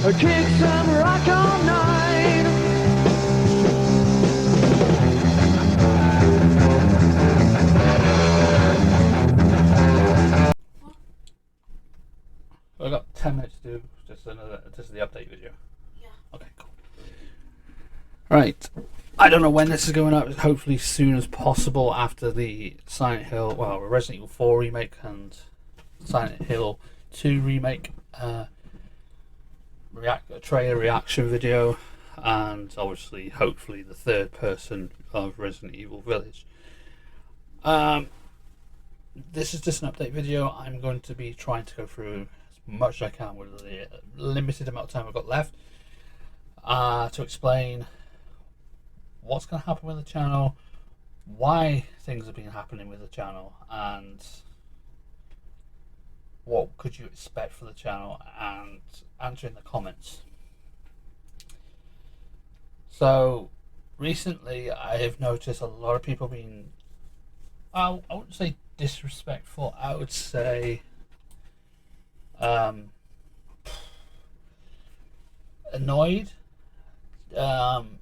Kick some rock all night. I've got 10 minutes to do just the update video. Yeah. Okay, cool. Right. I don't know when this is going up. Hopefully soon as possible after the Silent Hill, Resident Evil 4 remake and Silent Hill 2 remake trailer reaction video, and obviously, hopefully, the third person of Resident Evil Village. This is just an update video. I'm going to be trying to go through as much as I can with the limited amount of time I've got left to explain what's going to happen with the channel, why things have been happening with the channel, and what could you expect for the channel, and answering the comments. So recently I have noticed a lot of people being, I wouldn't say disrespectful, I would say annoyed and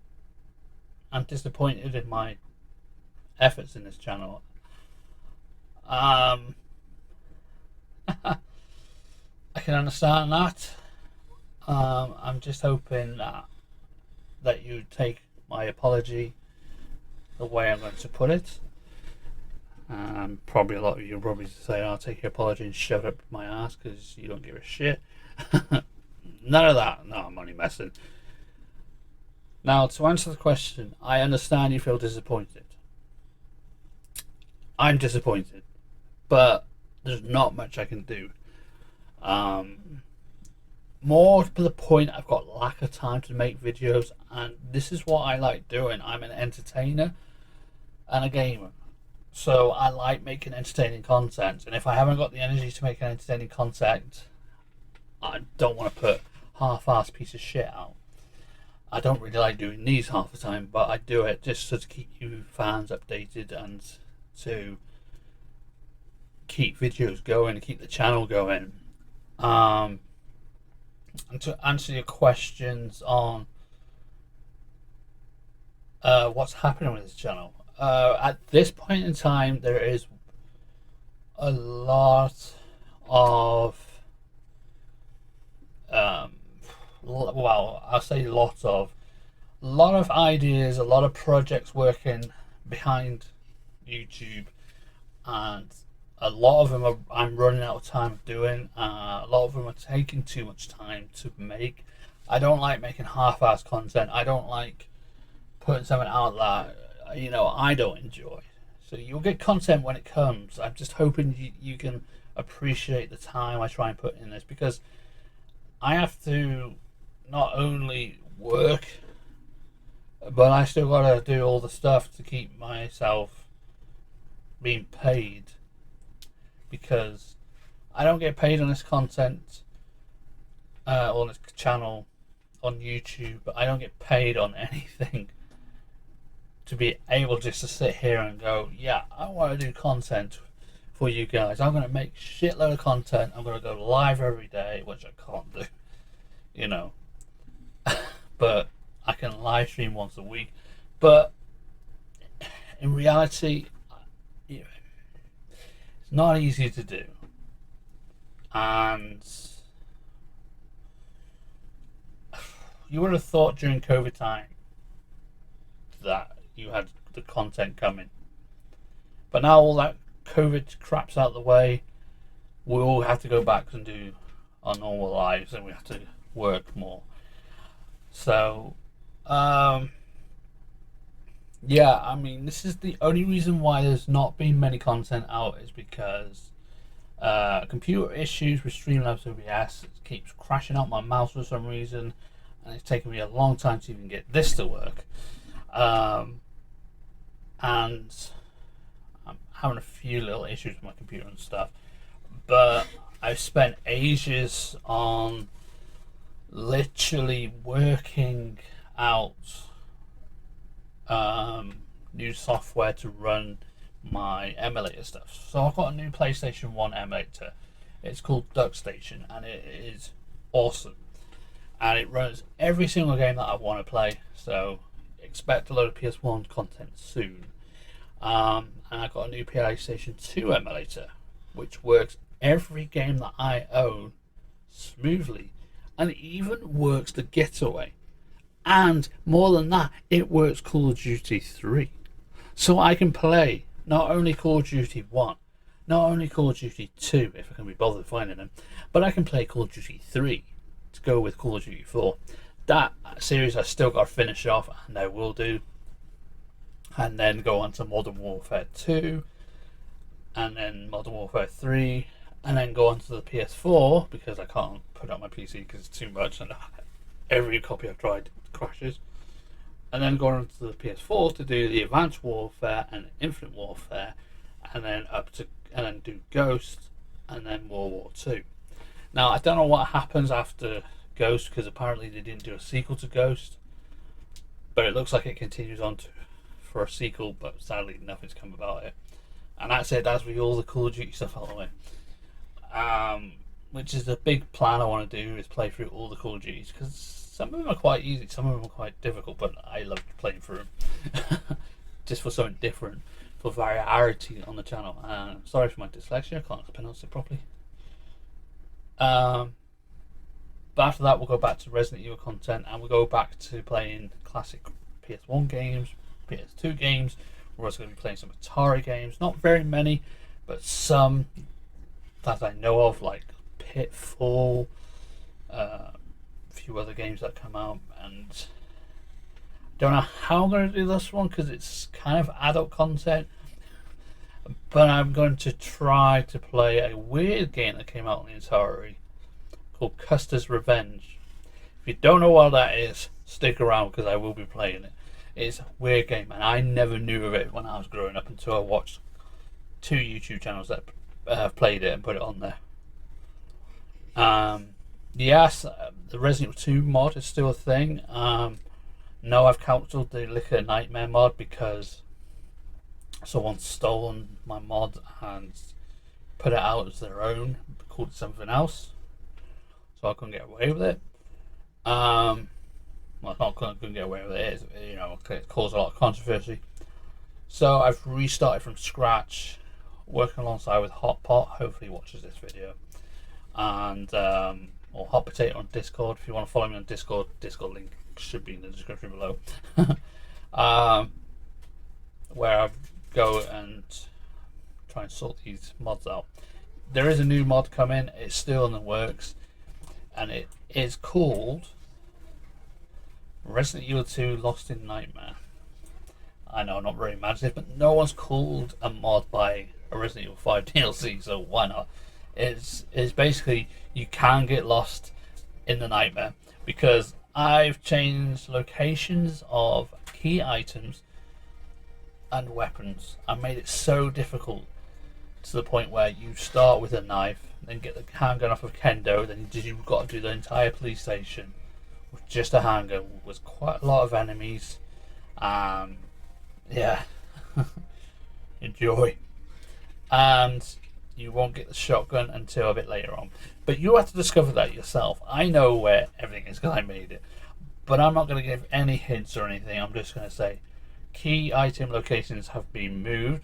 disappointed in my efforts in this channel. I can understand that. I'm just hoping that you take my apology the way I'm going to put it. Probably a lot of you will probably say, I'll take your apology and shove it up my ass because you don't give a shit. None of that. No, I'm only messing. Now, to answer the question, I understand you feel disappointed. I'm disappointed, but there's not much I can do. More to the point, I've got lack of time to make videos, and this is what I like doing. I'm an entertainer and a gamer, so I like making entertaining content, and if I haven't got the energy to make an entertaining content, I don't want to put half-assed piece of shit out. I don't really like doing these half the time, but I do it just to keep you fans updated and to keep videos going, keep the channel going. And to answer your questions on what's happening with this channel, at this point in time, there is a lot of I'll say a lot of ideas, a lot of projects working behind YouTube, and a lot of them I'm running out of time doing. A lot of them are taking too much time to make. I don't like making half-assed content. I don't like putting something out that I don't enjoy. So you'll get content when it comes. I'm just hoping you can appreciate the time I try and put in this, because I have to not only work, but I still gotta do all the stuff to keep myself being paid, because I don't get paid on this content on this channel on YouTube, but I don't get paid on anything to be able just to sit here and go, yeah, I want to do content for you guys. I'm going to make shitload of content. I'm going to go live every day, which I can't do, but I can live stream once a week. But in reality, it's not easy to do. And you would have thought during COVID time that you had the content coming. But now all that COVID crap's out of the way, we all have to go back and do our normal lives, and we have to work more. So, yeah, I mean, this is the only reason why there's not been many content out, is because computer issues with Streamlabs OBS. It keeps crashing out my mouse for some reason, and it's taken me a long time to even get this to work. And I'm having a few little issues with my computer and stuff, but I've spent ages on literally working out new software to run my emulator stuff. So I've got a new PlayStation 1 emulator. It's called DuckStation, and it is awesome. and it runs every single game that I want to play. So expect a load of PS1 content soon. And I got a new PlayStation 2 emulator, which works every game that I own smoothly, and it even works The Getaway. And more than that, it works Call of Duty 3. So I can play not only Call of Duty 1, not only Call of Duty 2, if I can be bothered finding them, but I can play Call of Duty 3 to go with Call of Duty 4. That series I still got to finish off, and I will do. And then go on to Modern Warfare 2, and then Modern Warfare 3, and then go on to the PS4, because I can't put it on my PC because it's too much, and every copy I've tried crashes. And then go on to the PS4 to do the Advanced Warfare and Infinite Warfare, and then do Ghost, and then World War 2. Now I don't know what happens after Ghost, because apparently they didn't do a sequel to Ghost, but it looks like it continues on for a sequel, but sadly nothing's come about it. And that's it. That's with all the Call of Duty stuff out of the way. Which is the big plan I want to do, is play through all the Call of Duties, because some of them are quite easy, some of them are quite difficult, but I love playing through them just for something different, for variety on the channel. Sorry for my dyslexia, I can't pronounce it properly. But after that, we'll go back to Resident Evil content, and we'll go back to playing classic PS1 games, PS2 games. We're also going to be playing some Atari games, not very many, but some that I know of, like Pitfall, a few other games that come out, and don't know how I'm going to do this one because it's kind of adult content, but I'm going to try to play a weird game that came out on the Atari called Custer's Revenge. If you don't know what that is, stick around because I will be playing it. It's a weird game, and I never knew of it when I was growing up until I watched 2 YouTube channels that have played it and put it on there. Yes, the Resident Evil 2 mod is still a thing. No, I've cancelled the Liquor Nightmare mod because someone's stolen my mod and put it out as their own, called it something else, so I couldn't get away with it. Well, not couldn't get away with it. It caused a lot of controversy. So I've restarted from scratch, working alongside with Hot Pot. Hopefully, he watches this video, and or Hot Potato on Discord. If you want to follow me on Discord, Discord link should be in the description below. Where I go and try and sort these mods out. There is a new mod coming. It's still in the works, and it is called Resident Evil 2 Lost in Nightmare. I know, not very imaginative, but no one's called a mod by a Resident Evil 5 DLC, so why not? It's basically, you can get lost in the nightmare, because I've changed locations of key items and weapons. I made it so difficult to the point where you start with a knife, then get the handgun off of Kendo, then you've got to do the entire police station with just a handgun. Was quite a lot of enemies. Yeah, enjoy. And you won't get the shotgun until a bit later on, but you have to discover that yourself. I know where everything is because I made it, but I'm not going to give any hints or anything. I'm just going to say key item locations have been moved.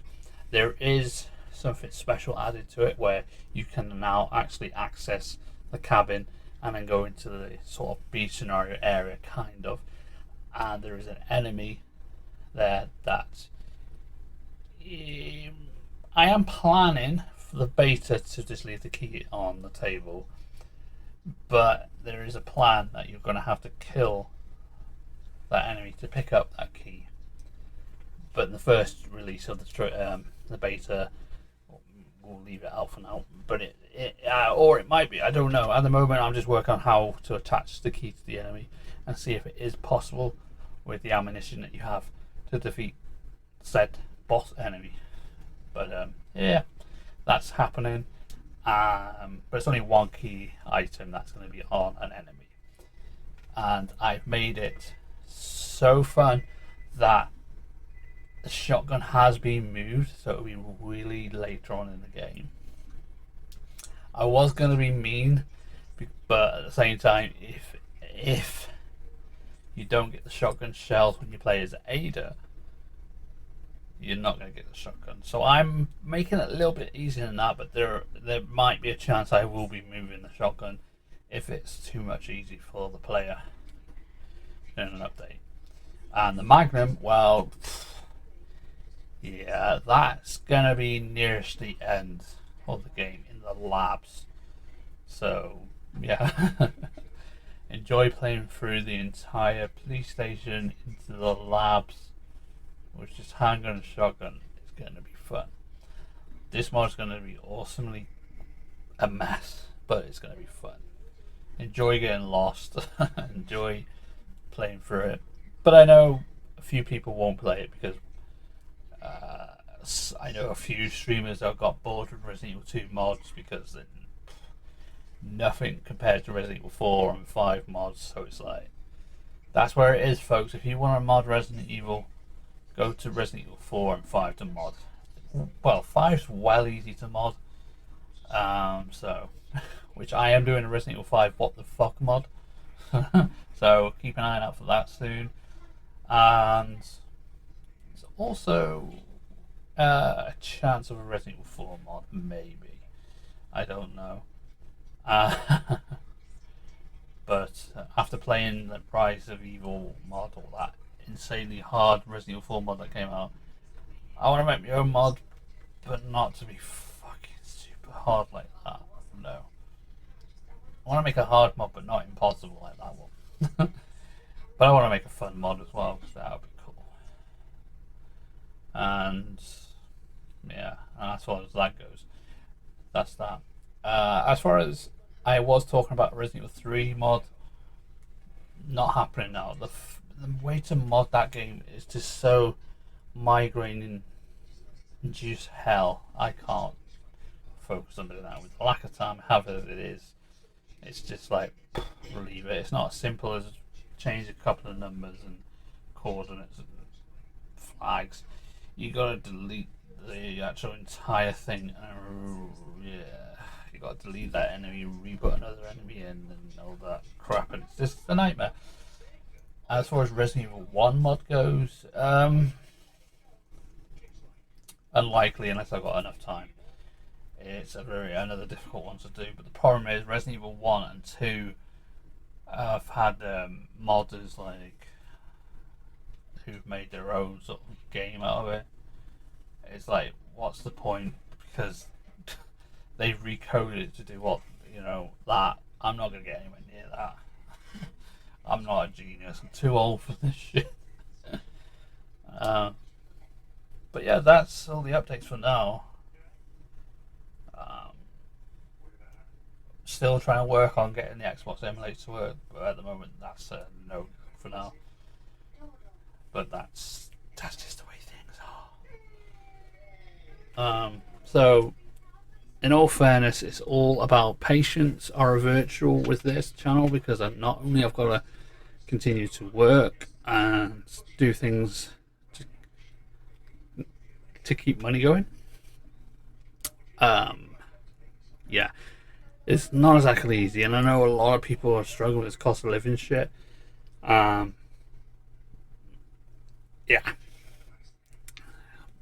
There is something special added to it where you can now actually access the cabin and then go into the sort of beach scenario area, kind of. And there is an enemy there that I am planning for the beta to just leave the key on the table, but there is a plan that you're going to have to kill that enemy to pick up that key. But in the first release of the beta, we'll leave it out for now, but or it might be, I don't know. At the moment I'm just working on how to attach the key to the enemy and see if it is possible with the ammunition that you have to defeat said boss enemy. But yeah, that's happening. But it's only one key item that's going to be on an enemy, and I've made it so fun that the shotgun has been moved, so it'll be really later on in the game. I was going to be mean, but at the same time, if if you don't get the shotgun shells when you play as Ada, you're not going to get the shotgun. So I'm making it a little bit easier than that, but there might be a chance I will be moving the shotgun if it's too much easy for the player in an update. And the Magnum, well, yeah, that's going to be nearest the end of the game in the labs. So, yeah. Enjoy playing through the entire police station into the labs, which is handgun and shotgun. It's going to be fun. This mod's going to be awesomely a mess, but it's going to be fun. Enjoy getting lost. Enjoy playing through it. But I know a few people won't play it because I know a few streamers that got bored with Resident Evil 2 mods because they're nothing compared to Resident Evil 4 and 5 mods. So it's like, that's where it is, folks. If you want to mod Resident Evil, go to Resident Evil 4 and 5 to mod. Well, 5's well easy to mod. So, which I am doing a Resident Evil 5 what the fuck mod. So keep an eye out for that soon. And there's also a chance of a Resident Evil 4 mod, maybe. I don't know. But after playing the Rise of Evil mod, or that insanely hard Resident Evil 4 mod that came out, I want to make my own mod, but not to be fucking super hard like that. No. I want to make a hard mod, but not impossible like that one. But I want to make a fun mod as well, because that would be cool. And yeah, and as far as that goes, that's that. As far as I was talking about Resident Evil 3 mod, not happening now. The way to mod that game is just so migraine induced hell. I can't focus on doing that with the lack of time I have as it is. It's just like, leave it. It's not as simple as change a couple of numbers and coordinates and flags. You gotta delete the actual entire thing. Yeah, you gotta delete that enemy, re-put another enemy in, and all that crap, and it's just a nightmare. As far as Resident Evil 1 mod goes, unlikely unless I've got enough time. It's another difficult one to do, but the problem is Resident Evil 1 and 2 have had modders like who've made their own sort of game out of it. It's like, what's the point? Because they've recoded it to do what, that. I'm not going to get anywhere near that. I'm not a genius. I'm too old for this shit. But yeah, that's all the updates for now. Still trying to work on getting the Xbox emulator to work, but at the moment that's a no for now. But that's just the way things are. So, in all fairness, it's all about patience or a virtual with this channel, because not only I've got to continue to work and do things to keep money going. Yeah. It's not exactly easy, and I know a lot of people are struggling with this cost of living shit. Yeah.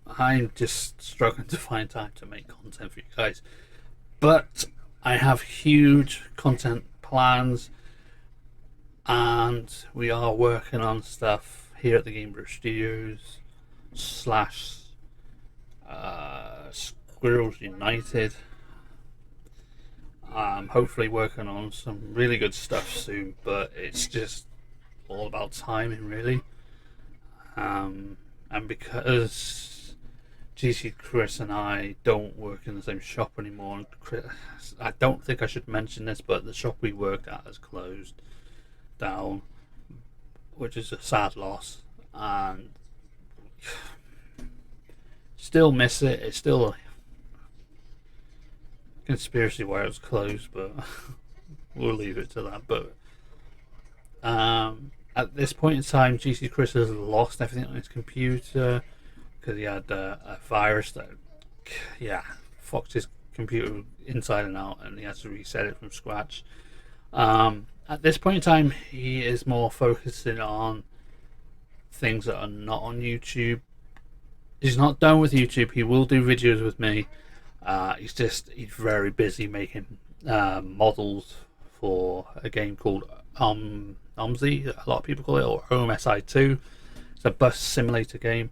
I'm just struggling to find time to make content for you guys. But I have huge content plans, and we are working on stuff here at the Gamebrew Studios / Squirrels United. Hopefully working on some really good stuff soon, but it's just all about timing, really. And because GC Chris and I don't work in the same shop anymore, and Chris, I don't think I should mention this, but the shop we worked at has closed down, which is a sad loss, and still miss it. It's still conspiracy why it was closed, but we'll leave it to that. But at this point in time, GC Chris has lost everything on his computer because he had a virus that fucked his computer inside and out, and he had to reset it from scratch. At this point in time, he is more focusing on things that are not on YouTube. He's not done with YouTube. He will do videos with me. He's very busy making models for a game called OMSI. A lot of people call it, or OMSI2. It's a bus simulator game,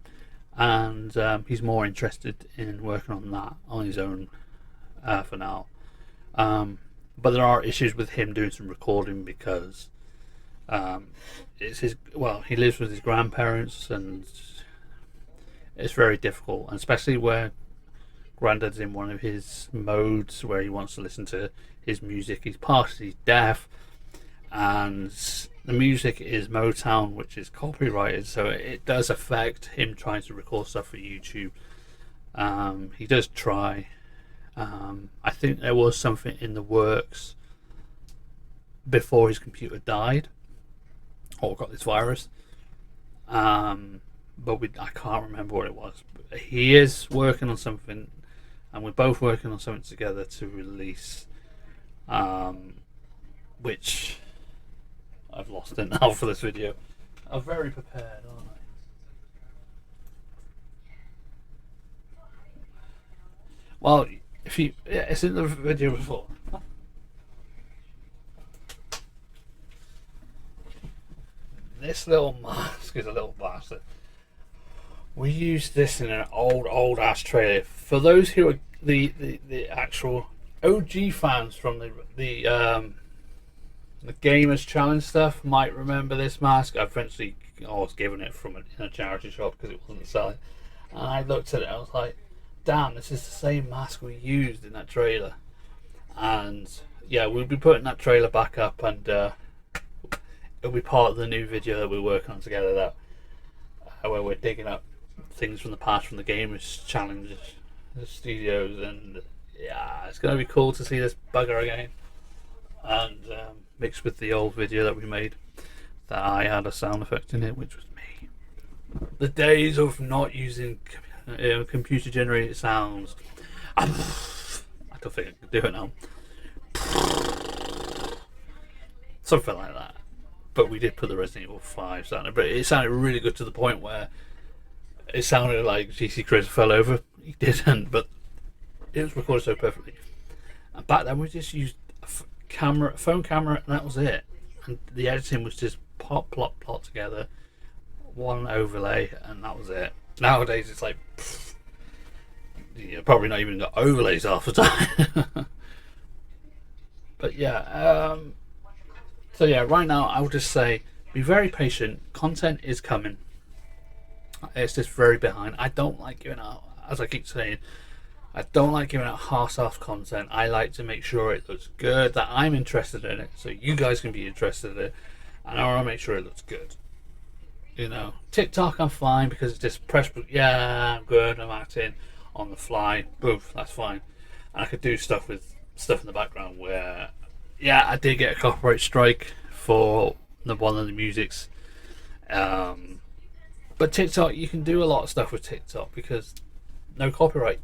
and he's more interested in working on that on his own for now. But there are issues with him doing some recording because it's his. Well, he lives with his grandparents, and it's very difficult, and especially where Grandad's in one of his modes where he wants to listen to his music. He's partially deaf, and the music is Motown, which is copyrighted, so it does affect him trying to record stuff for YouTube. He does try. I think there was something in the works before his computer died or got this virus. But I can't remember what it was. But he is working on something, and we're both working on something together to release, which I've lost it now for this video. I'm very prepared, aren't I? Well, it's in the video before. This little mask is a little bastard. We used this in an old ass trailer. For those who are the actual OG fans from the Gamers Challenge stuff might remember this mask. I eventually was given it from in a charity shop because it wasn't selling, and I looked at it and I was like, damn, this is the same mask we used in that trailer. And yeah, we'll be putting that trailer back up, and it'll be part of the new video that we're working on together, that where we're digging up things from the past from the Gamers Challenge studios, and yeah, it's going to be cool to see this bugger again, and mixed with the old video that we made that I had a sound effect in it, which was me. The days of not using computer generated sounds. I don't think I can do it now. Something like that. But we did put the Resident Evil 5 sound, but it sounded really good to the point where it sounded like GC Chris fell over. He didn't, but it was recorded so perfectly. And back then we just used a phone camera, and that was it. And the editing was just plot together, one overlay, and that was it. Nowadays it's like you're probably not even got overlays half the time. But yeah, so yeah, right now I would just say be very patient. Content is coming. It's just very behind. I don't like giving out, as I keep saying, I don't like giving out half-assed content. I like to make sure it looks good, that I'm interested in it, so you guys can be interested in it, and I want to make sure it looks good. You know, TikTok I'm fine because it's just press, yeah, I'm good, I'm acting on the fly, boof, that's fine. And I could do stuff with stuff in the background where, yeah, I did get a copyright strike for one of the musics. But TikTok, you can do a lot of stuff with TikTok because no copyright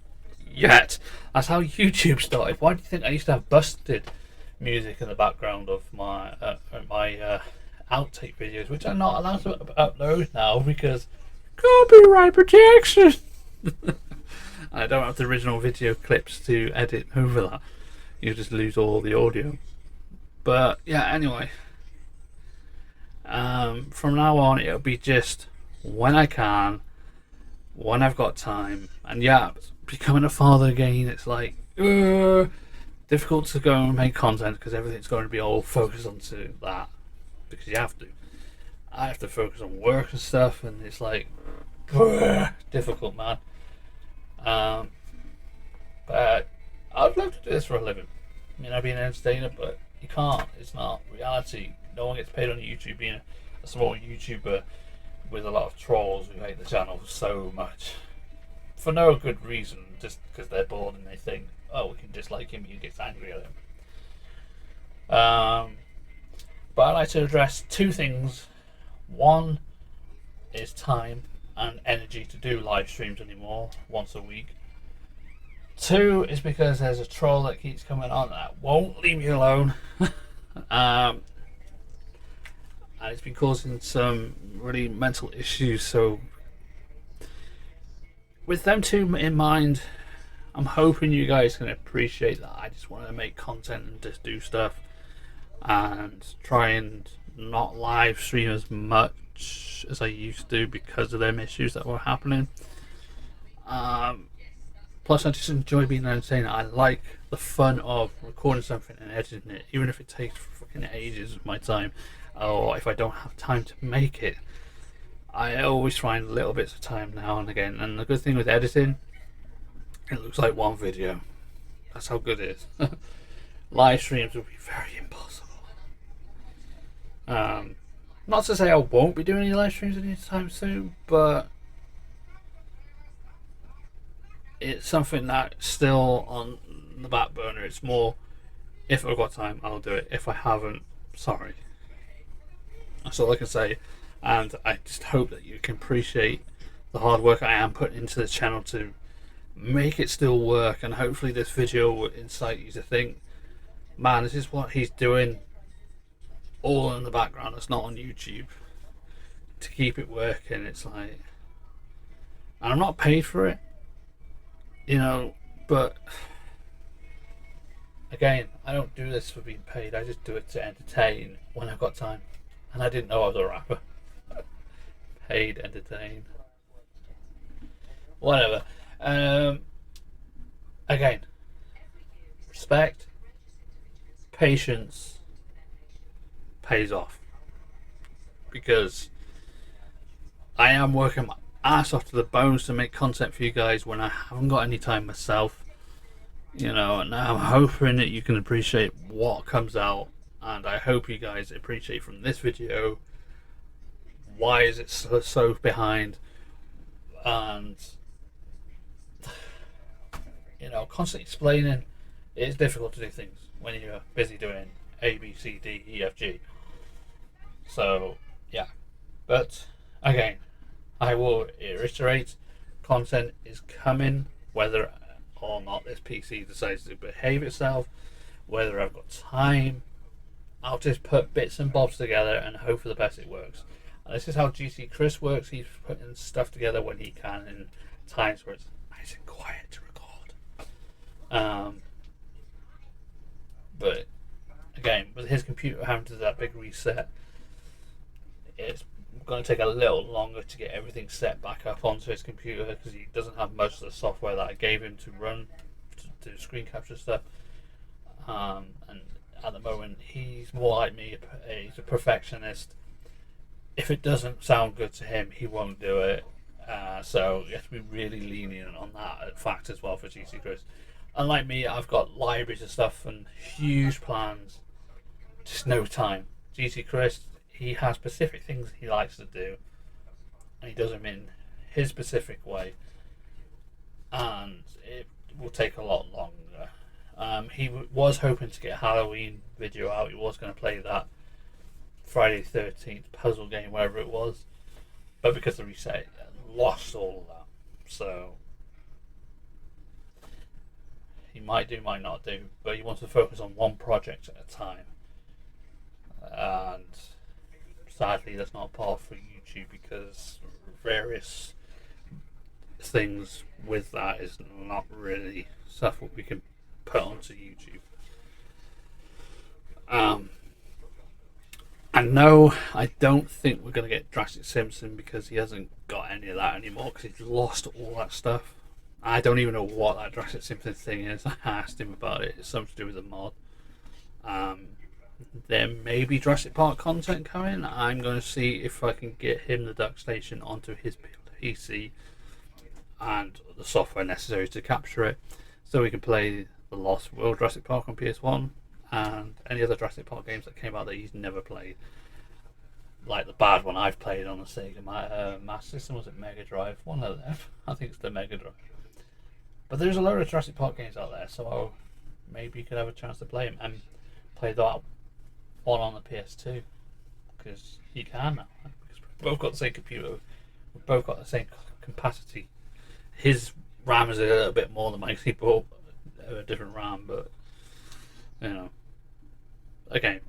yet. That's how YouTube started. Why do you think I used to have busted music in the background of my outtake videos, which I'm not allowed to upload now because copyright protection? I don't have the original video clips to edit over that. You just lose all the audio. But yeah, anyway, from now on it'll be just when I can, when I've got time. And yeah, becoming a father again, it's like difficult to go and make content because everything's going to be all focused onto that, because you have to. I have to focus on work and stuff, and it's like difficult, man. But I'd love to do this for a living. I mean, I'd be an entertainer, but you can't. It's not reality. No one gets paid on YouTube. Being a small YouTuber with a lot of trolls who hate the channel so much for no good reason, just because they're bored and they think, oh, we can dislike him, he gets angry at him. But I like to address two things. One is time and energy to do live streams anymore once a week. Two is because there's a troll that keeps coming on that won't leave me alone. And it's been causing some really mental issues. So, with them two in mind, I'm hoping you guys can appreciate that I just want to make content and just do stuff and try and not live stream as much as I used to because of them issues that were happening. Plus, I just enjoy being entertained. I like the fun of recording something and editing it, even if it takes fucking ages of my time, or if I don't have time to make it. I always find little bits of time now and again. And the good thing with editing, it looks like one video. That's how good it is. Live streams would be very impossible. Not to say I won't be doing any live streams anytime soon, but it's something that's still on the back burner. It's more, if I've got time, I'll do it. If I haven't, sorry. That's all I can say. And I just hope that you can appreciate the hard work I am putting into the channel to make it still work. And hopefully this video will incite you to think, man, this is what he's doing all in the background. It's not on YouTube to keep it working. It's like, and I'm not paid for it, you know, but again, I don't do this for being paid. I just do it to entertain when I've got time. And I didn't know I was a rapper. Paid, entertain, whatever. Again, respect, patience pays off, because I am working my ass off to the bones to make content for you guys when I haven't got any time myself, you know. And I'm hoping that you can appreciate what comes out, and I hope you guys appreciate from this video why is it so behind. And you know, constantly explaining, it's difficult to do things when you're busy doing A, B, C, D, E, F, G. So yeah, but again, I will reiterate, content is coming whether or not this PC decides to behave itself, whether I've got time. I'll just put bits and bobs together and hope for the best it works. And this is how GC Chris works. He's putting stuff together when he can in times where it's nice and quiet to record. But again, with his computer having to do that big reset, it's going to take a little longer to get everything set back up onto his computer, because he doesn't have most of the software that I gave him to run to do screen capture stuff. And at the moment, he's more like me. He's a perfectionist. If it doesn't sound good to him, he won't do it. So you have to be really lenient on that fact as well for GC Chris. Unlike me, I've got libraries of stuff and huge plans, just no time. GC Chris, he has specific things he likes to do, and he does them in his specific way, and it will take a lot longer. He was hoping to get a Halloween video out. He was going to play that Friday the 13th puzzle game, wherever it was, but because of the reset, lost all of that. So he might do, might not do, but he wants to focus on one project at a time. And sadly, that's not part for YouTube, because various things with that is not really stuff what we can put onto YouTube. And no, I don't think we're going to get Drastic Simpson, because he hasn't got any of that anymore, because he's lost all that stuff. I don't even know what that Drastic Simpson thing is. I asked him about it. It's something to do with the mod. There may be Jurassic Park content coming. I'm going to see if I can get him the Duck Station onto his PC and the software necessary to capture it, so we can play the Lost World Jurassic Park on PS1 and any other Jurassic Park games that came out that he's never played. Like the bad one I've played on the Sega Master System, was it Mega Drive? One of them. I think it's the Mega Drive. But there's a load of Jurassic Park games out there, so maybe you could have a chance to play them and play that one on the PS2, because you can now. Because we've both got the same computer, we've both got the same capacity. His RAM is a little bit more than mine, he bought a different RAM, but you know, again,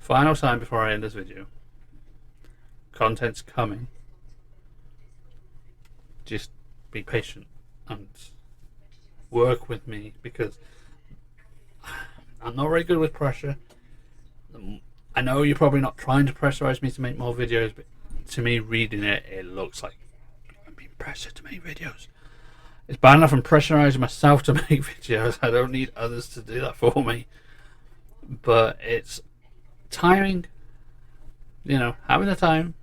final time before I end this video. Content's coming. Just be patient and work with me, because I'm not very good with pressure. I know you're probably not trying to pressurize me to make more videos, but to me, reading it, it looks like I'm being pressured to make videos. It's bad enough I'm pressurizing myself to make videos. I don't need others to do that for me. But it's timing, having the time,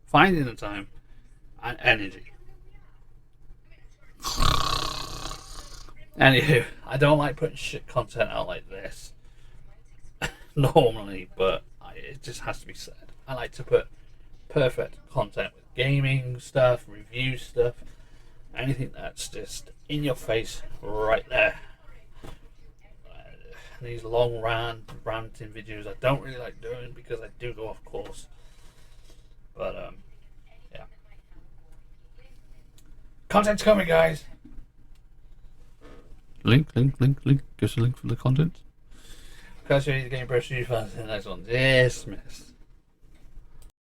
finding the time, and energy. Anywho, I don't like putting shit content out like this normally, but it just has to be said. I like to put perfect content with gaming stuff, review stuff, anything that's just in your face right there. These long ranting videos I don't really like doing because I do go off course. But yeah. Content's coming, guys. Link. Give us a link for the content. Catch you the game press you fans in the next one. Dismiss.